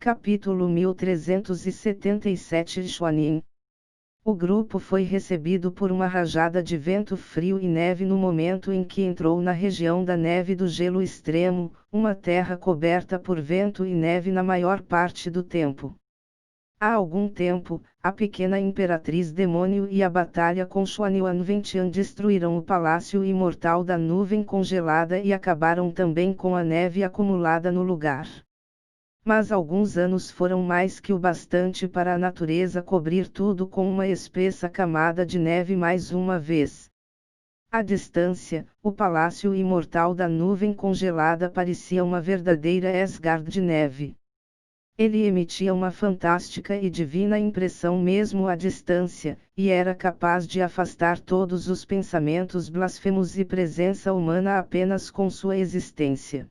Capítulo 1377 Xuanin. O grupo foi recebido por uma rajada de vento frio e neve no momento em que entrou na região da neve do gelo extremo, uma terra coberta por vento e neve na maior parte do tempo. Há algum tempo, a pequena Imperatriz Demônio e a batalha com Xuanyuan Ventian destruíram o palácio imortal da nuvem congelada e acabaram também com a neve acumulada no lugar. Mas alguns anos foram mais que o bastante para a natureza cobrir tudo com uma espessa camada de neve mais uma vez. À distância, o palácio imortal da nuvem congelada parecia uma verdadeira Asgard de neve. Ele emitia uma fantástica e divina impressão mesmo à distância, e era capaz de afastar todos os pensamentos blasfemos e presença humana apenas com sua existência.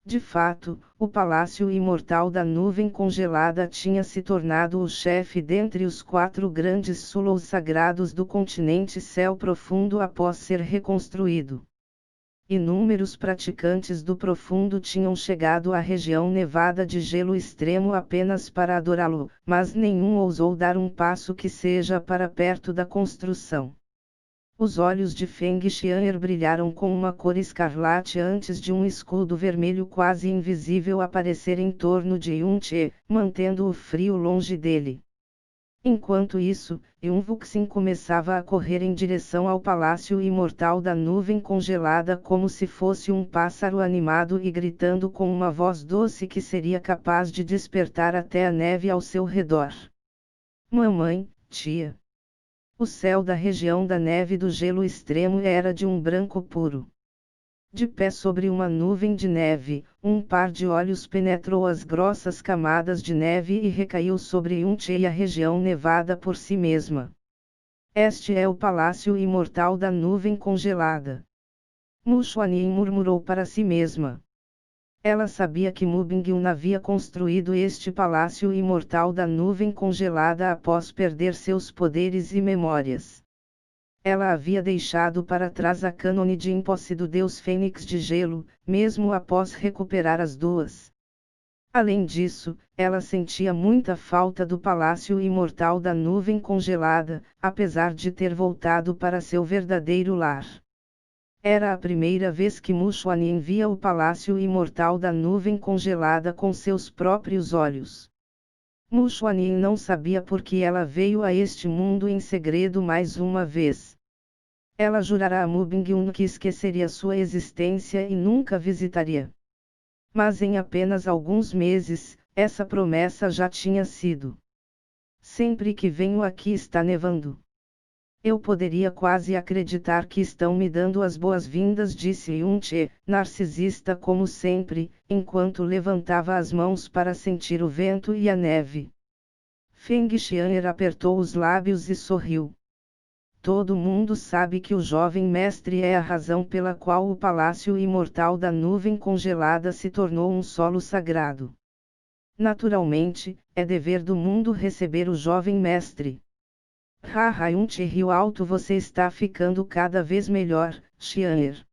De fato, o palácio imortal da nuvem congelada tinha se tornado o chefe dentre os 4 grandes sulos sagrados do continente céu profundo após ser reconstruído. Inúmeros praticantes do profundo tinham chegado à região nevada de gelo extremo apenas para adorá-lo, mas nenhum ousou dar um passo que seja para perto da construção. Os olhos de Feng Xian'er brilharam com uma cor escarlate antes de um escudo vermelho quase invisível aparecer em torno de Yun-Che, mantendo o frio longe dele. Enquanto isso, Yun-Vuxin começava a correr em direção ao palácio imortal da nuvem congelada como se fosse um pássaro animado e gritando com uma voz doce que seria capaz de despertar até a neve ao seu redor. Mamãe, tia. O céu da região da neve do gelo extremo era de um branco puro. De pé sobre uma nuvem de neve, um par de olhos penetrou as grossas camadas de neve e recaiu sobre Yun-Che e a região nevada por si mesma. Este é o palácio imortal da nuvem congelada. Mu Xuanyin murmurou para si mesma. Ela sabia que Mu Bingyun havia construído este palácio imortal da nuvem congelada após perder seus poderes e memórias. Ela havia deixado para trás a cânone de imposse do deus Fênix de Gelo, mesmo após recuperar as duas. Além disso, ela sentia muita falta do palácio imortal da nuvem congelada, apesar de ter voltado para seu verdadeiro lar. Era a primeira vez que Mu Xuanyin via o palácio imortal da nuvem congelada com seus próprios olhos. Mu Xuanyin não sabia por que ela veio a este mundo em segredo mais uma vez. Ela jurara a Mu Bingyun que esqueceria sua existência e nunca visitaria. Mas em apenas alguns meses, essa promessa já tinha sido. Sempre que venho aqui está nevando. Eu poderia quase acreditar que estão me dando as boas-vindas, disse Yun-Che, narcisista como sempre, enquanto levantava as mãos para sentir o vento e a neve. Feng Xian'er apertou os lábios e sorriu. Todo mundo sabe que o jovem mestre é a razão pela qual o palácio imortal da nuvem congelada se tornou um solo sagrado. Naturalmente, é dever do mundo receber o jovem mestre. Yun-Che riu alto. Você está ficando cada vez melhor, Xian'er.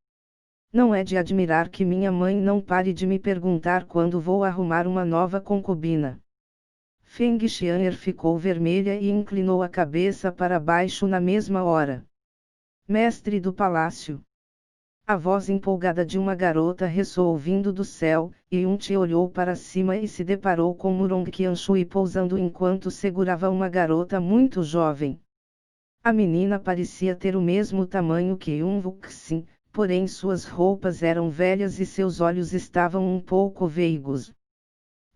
Não é de admirar que minha mãe não pare de me perguntar quando vou arrumar uma nova concubina. Feng Xian'er ficou vermelha e inclinou a cabeça para baixo na mesma hora. Mestre do palácio. A voz empolgada de uma garota ressoou vindo do céu, e Yun-Che olhou para cima e se deparou com Murong Qianshui pousando enquanto segurava uma garota muito jovem. A menina parecia ter o mesmo tamanho que Yun-Vuxin, porém suas roupas eram velhas e seus olhos estavam um pouco veigos.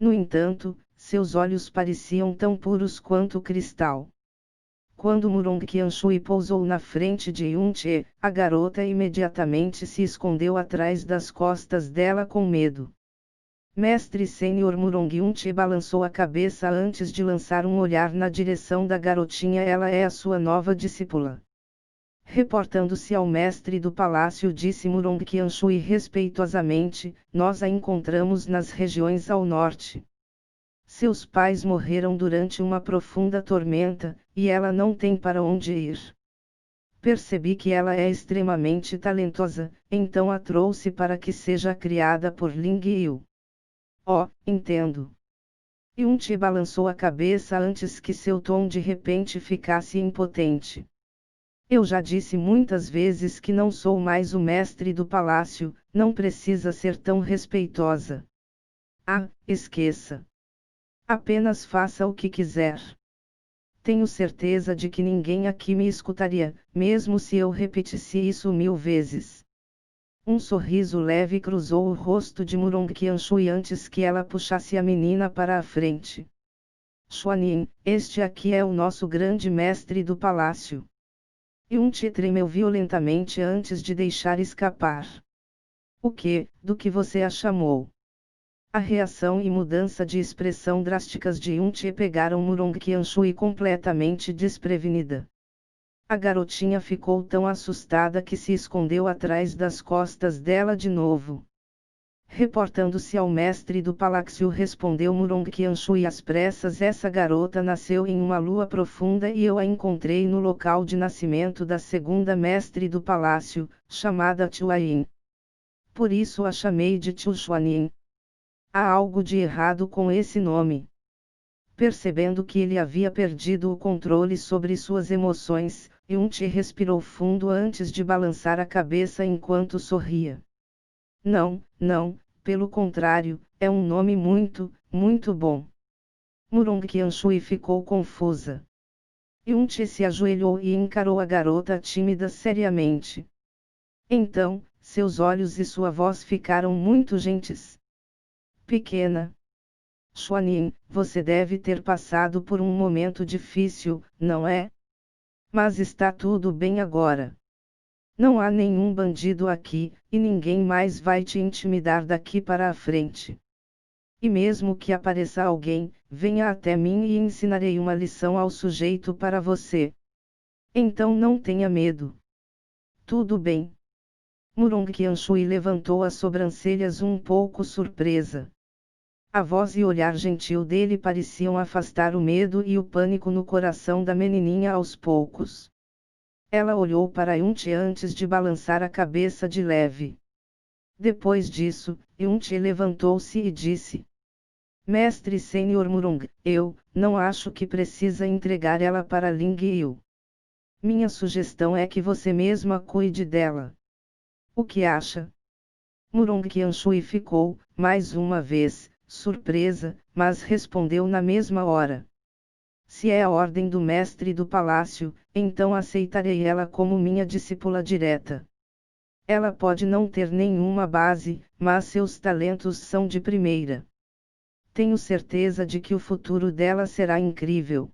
No entanto, seus olhos pareciam tão puros quanto cristal. Quando Murong Qianshui pousou na frente de Yun-Che, a garota imediatamente se escondeu atrás das costas dela com medo. Mestre Sênior Murong. Yun-Che balançou a cabeça antes de lançar um olhar na direção da garotinha. Ela é a sua nova discípula. Reportando-se ao mestre do palácio, disse Murong Qianshui respeitosamente, nós a encontramos nas regiões ao norte. Seus pais morreram durante uma profunda tormenta, e ela não tem para onde ir. Percebi que ela é extremamente talentosa, então a trouxe para que seja criada por Ling Yu. Oh, entendo. Yunchi balançou a cabeça antes que seu tom de repente ficasse impotente. Eu já disse muitas vezes que não sou mais o mestre do palácio, não precisa ser tão respeitosa. Ah, esqueça. Apenas faça o que quiser. Tenho certeza de que ninguém aqui me escutaria, mesmo se eu repetisse isso 1000 vezes. Um sorriso leve cruzou o rosto de Murong Qianshui antes que ela puxasse a menina para a frente. Xuanin, este aqui é o nosso grande mestre do palácio. Yunchi tremeu violentamente antes de deixar escapar. O que, do que você a chamou? A reação e mudança de expressão drásticas de Yunchi pegaram Murong Qianshui completamente desprevenida. A garotinha ficou tão assustada que se escondeu atrás das costas dela de novo. Reportando-se ao mestre do palácio, respondeu Murong Qianshui às pressas: essa garota nasceu em uma lua profunda e eu a encontrei no local de nascimento da segunda mestre do palácio, chamada Chuayin. Por isso a chamei de Chu Xuanin. Há algo de errado com esse nome. Percebendo que ele havia perdido o controle sobre suas emoções, Yunchi respirou fundo antes de balançar a cabeça enquanto sorria. Não, não, pelo contrário, é um nome muito, muito bom. Murong Qianshui ficou confusa. Yunchi se ajoelhou e encarou a garota tímida seriamente. Então, seus olhos e sua voz ficaram muito gentis. Pequena. Xuanin, você deve ter passado por um momento difícil, não é? Mas está tudo bem agora. Não há nenhum bandido aqui, e ninguém mais vai te intimidar daqui para a frente. E mesmo que apareça alguém, venha até mim e ensinarei uma lição ao sujeito para você. Então não tenha medo. Tudo bem. Murong Qianshui levantou as sobrancelhas um pouco surpresa. A voz e olhar gentil dele pareciam afastar o medo e o pânico no coração da menininha aos poucos. Ela olhou para Yunchi antes de balançar a cabeça de leve. Depois disso, Yunchi levantou-se e disse: Mestre Sênior Murong, eu não acho que precisa entregar ela para Ling Yu. Minha sugestão é que você mesma cuide dela. O que acha? Murong Qianshui ficou, mais uma vez, surpresa, mas respondeu na mesma hora. Se é a ordem do mestre do palácio, então aceitarei ela como minha discípula direta. Ela pode não ter nenhuma base, mas seus talentos são de primeira. Tenho certeza de que o futuro dela será incrível.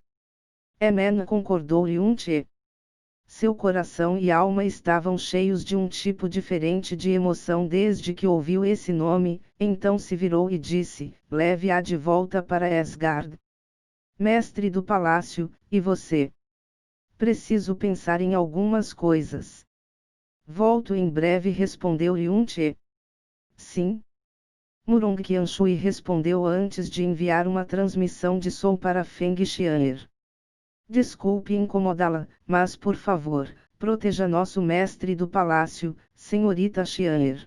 Emen concordou Yunchi. Seu coração e alma estavam cheios de um tipo diferente de emoção desde que ouviu esse nome, então se virou e disse: leve-a de volta para Asgard. Mestre do palácio, e você? Preciso pensar em algumas coisas. Volto em breve, respondeu Yunchi. Sim. Murong Qianshui respondeu antes de enviar uma transmissão de som para Feng Xian'er. Desculpe incomodá-la, mas por favor, proteja nosso mestre do palácio, senhorita Xian'er.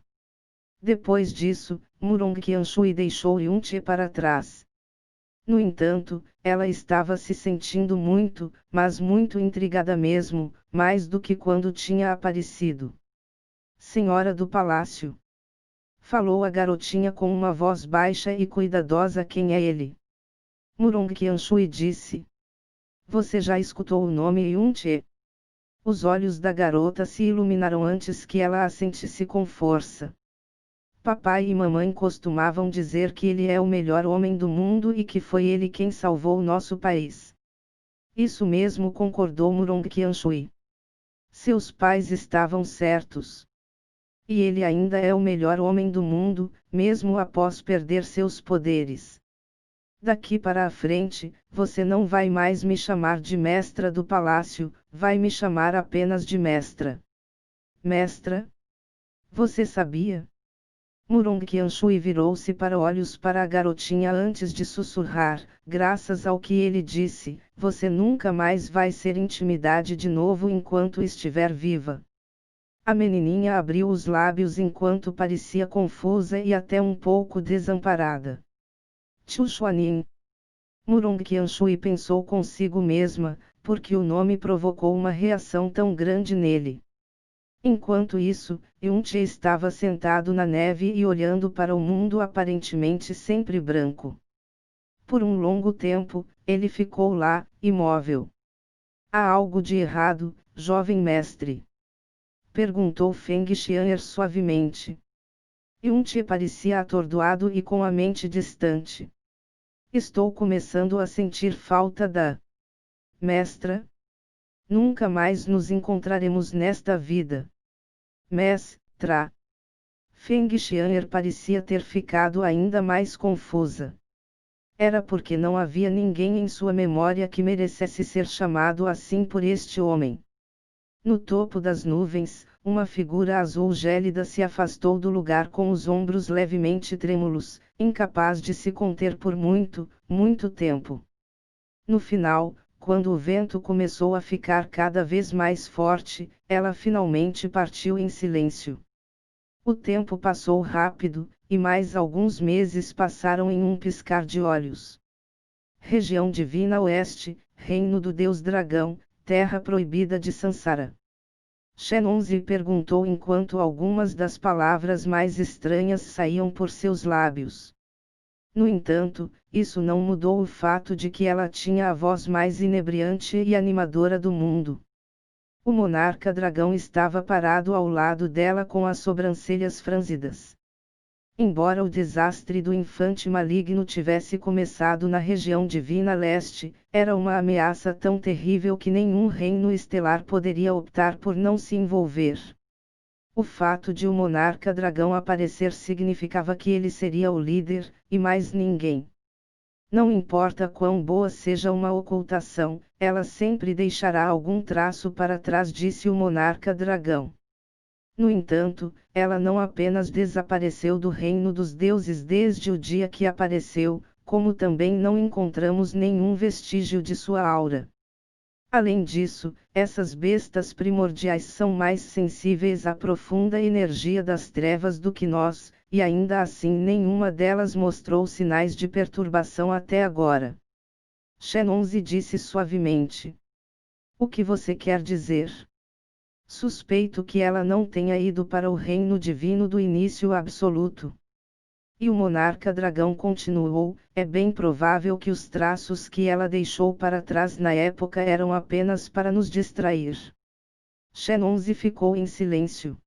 Depois disso, Murong Qianshui deixou Yunchi para trás. No entanto, ela estava se sentindo muito, mas muito intrigada mesmo, mais do que quando tinha aparecido. Senhora do palácio. Falou a garotinha com uma voz baixa e cuidadosa. Quem é ele? Murong Qianshui disse. Você já escutou o nome Yunchi? Os olhos da garota se iluminaram antes que ela assentisse com força. Papai e mamãe costumavam dizer que ele é o melhor homem do mundo e que foi ele quem salvou nosso país. Isso mesmo, concordou Murong Qianshui. Seus pais estavam certos. E ele ainda é o melhor homem do mundo, mesmo após perder seus poderes. Daqui para a frente, você não vai mais me chamar de mestra do palácio, vai me chamar apenas de mestra. Mestra? Você sabia? Murong Qianshui virou-se para olhos para a garotinha antes de sussurrar, graças ao que ele disse, você nunca mais vai ser intimidade de novo enquanto estiver viva. A menininha abriu os lábios enquanto parecia confusa e até um pouco desamparada. Chu Xuanin. Murong Qianshui pensou consigo mesma, porque o nome provocou uma reação tão grande nele. Enquanto isso, Yunche estava sentado na neve e olhando para o mundo aparentemente sempre branco. Por um longo tempo, ele ficou lá, imóvel. Há algo de errado, jovem mestre? Perguntou Feng Xian'er suavemente. Yunche parecia atordoado e com a mente distante. Estou começando a sentir falta da mestra. Nunca mais nos encontraremos nesta vida. Mestra. Feng Xian'er parecia ter ficado ainda mais confusa. Era porque não havia ninguém em sua memória que merecesse ser chamado assim por este homem. No topo das nuvens, uma figura azul gélida se afastou do lugar com os ombros levemente trêmulos, incapaz de se conter por muito, muito tempo. No final, quando o vento começou a ficar cada vez mais forte, ela finalmente partiu em silêncio. O tempo passou rápido, e mais alguns meses passaram em um piscar de olhos. Região Divina Oeste, Reino do Deus Dragão, Terra Proibida de Sansara. Shenonzi perguntou enquanto algumas das palavras mais estranhas saíam por seus lábios. No entanto, isso não mudou o fato de que ela tinha a voz mais inebriante e animadora do mundo. O monarca dragão estava parado ao lado dela com as sobrancelhas franzidas. Embora o desastre do infante maligno tivesse começado na região Divina Leste, era uma ameaça tão terrível que nenhum reino estelar poderia optar por não se envolver. O fato de o monarca dragão aparecer significava que ele seria o líder, e mais ninguém. Não importa quão boa seja uma ocultação, ela sempre deixará algum traço para trás, disse o monarca dragão. No entanto, ela não apenas desapareceu do reino dos deuses desde o dia que apareceu, como também não encontramos nenhum vestígio de sua aura. Além disso, essas bestas primordiais são mais sensíveis à profunda energia das trevas do que nós, e ainda assim nenhuma delas mostrou sinais de perturbação até agora. Shenonzi disse suavemente. O que você quer dizer? Suspeito que ela não tenha ido para o reino divino do início absoluto. E o monarca dragão continuou, é bem provável que os traços que ela deixou para trás na época eram apenas para nos distrair. Shenonzi ficou em silêncio.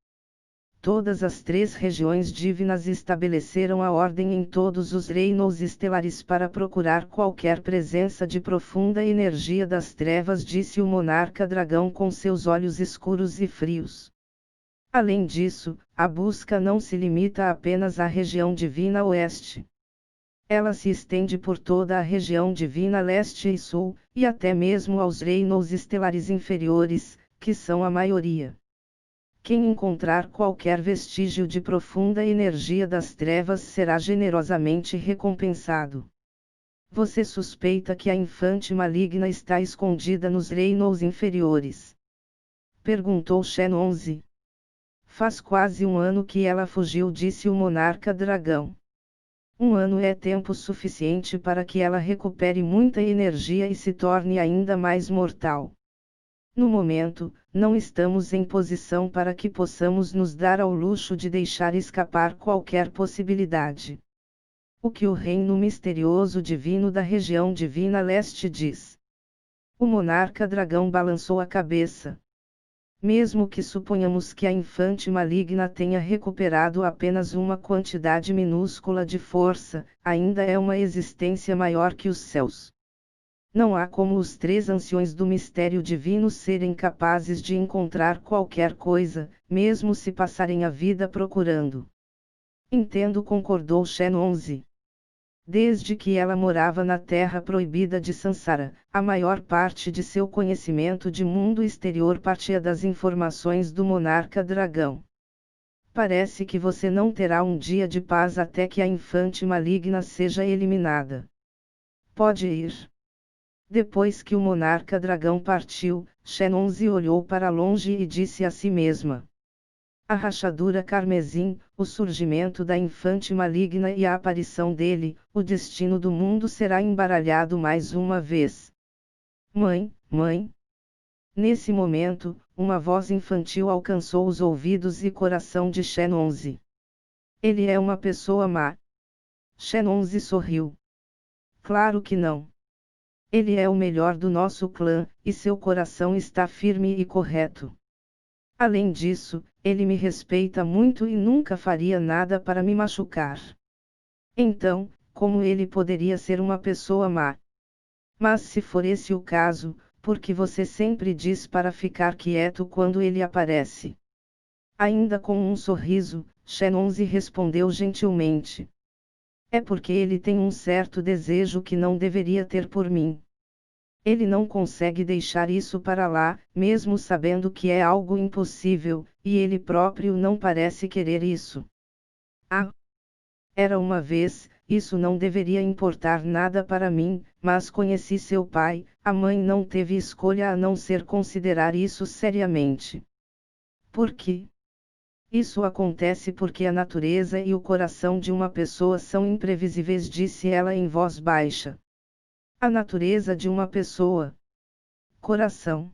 Todas as 3 regiões divinas estabeleceram a ordem em todos os reinos estelares para procurar qualquer presença de profunda energia das trevas, disse o monarca dragão com seus olhos escuros e frios. Além disso, a busca não se limita apenas à região Divina Oeste. Ela se estende por toda a região Divina Leste e Sul, e até mesmo aos reinos estelares inferiores, que são a maioria. Quem encontrar qualquer vestígio de profunda energia das trevas será generosamente recompensado. Você suspeita que a infante maligna está escondida nos reinos inferiores? Perguntou Shenonzi. Faz quase um ano que ela fugiu, disse o monarca dragão. Um ano é tempo suficiente para que ela recupere muita energia e se torne ainda mais mortal. No momento, não estamos em posição para que possamos nos dar ao luxo de deixar escapar qualquer possibilidade. O que o reino misterioso divino da região Divina Leste diz? O monarca dragão balançou a cabeça. Mesmo que suponhamos que a infante maligna tenha recuperado apenas uma quantidade minúscula de força, ainda é uma existência maior que os céus. Não há como os 3 anciões do mistério divino serem capazes de encontrar qualquer coisa, mesmo se passarem a vida procurando. Entendo, concordou Shenonzi. Desde que ela morava na Terra Proibida de Sansara, a maior parte de seu conhecimento de mundo exterior partia das informações do monarca dragão. Parece que você não terá um dia de paz até que a infante maligna seja eliminada. Pode ir. Depois que o monarca dragão partiu, Shenonzi olhou para longe e disse a si mesma. A rachadura carmesim, o surgimento da infante maligna e a aparição dele, o destino do mundo será embaralhado mais uma vez. Mãe, mãe. Nesse momento, uma voz infantil alcançou os ouvidos e coração de Shenonzi. Ele é uma pessoa má. Shenonzi sorriu. Claro que não. Ele é o melhor do nosso clã, e seu coração está firme e correto. Além disso, ele me respeita muito e nunca faria nada para me machucar. Então, como ele poderia ser uma pessoa má? Mas se for esse o caso, por que você sempre diz para ficar quieto quando ele aparece? Ainda com um sorriso, Shenonzi respondeu gentilmente. É porque ele tem um certo desejo que não deveria ter por mim. Ele não consegue deixar isso para lá, mesmo sabendo que é algo impossível, e ele próprio não parece querer isso. Ah! Era uma vez, isso não deveria importar nada para mim, mas conheci seu pai, a mãe não teve escolha a não ser considerar isso seriamente. Por quê? Isso acontece porque a natureza e o coração de uma pessoa são imprevisíveis, disse ela em voz baixa. A natureza de uma pessoa. Coração.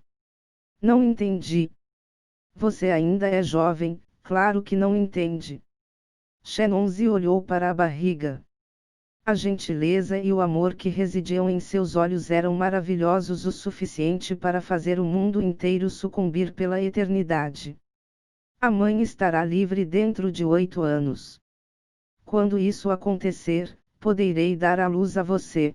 Não entendi. Você ainda é jovem, claro que não entende. Shenonzi olhou para a barriga. A gentileza e o amor que residiam em seus olhos eram maravilhosos o suficiente para fazer o mundo inteiro sucumbir pela eternidade. A mãe estará livre dentro de 8 anos. Quando isso acontecer, poderei dar à luz a você.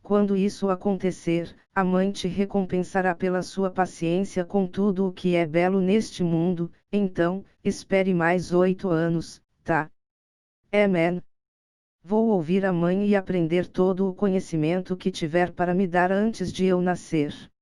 Quando isso acontecer, a mãe te recompensará pela sua paciência com tudo o que é belo neste mundo, então, espere mais 8 anos, tá? Amen. Vou ouvir a mãe e aprender todo o conhecimento que tiver para me dar antes de eu nascer.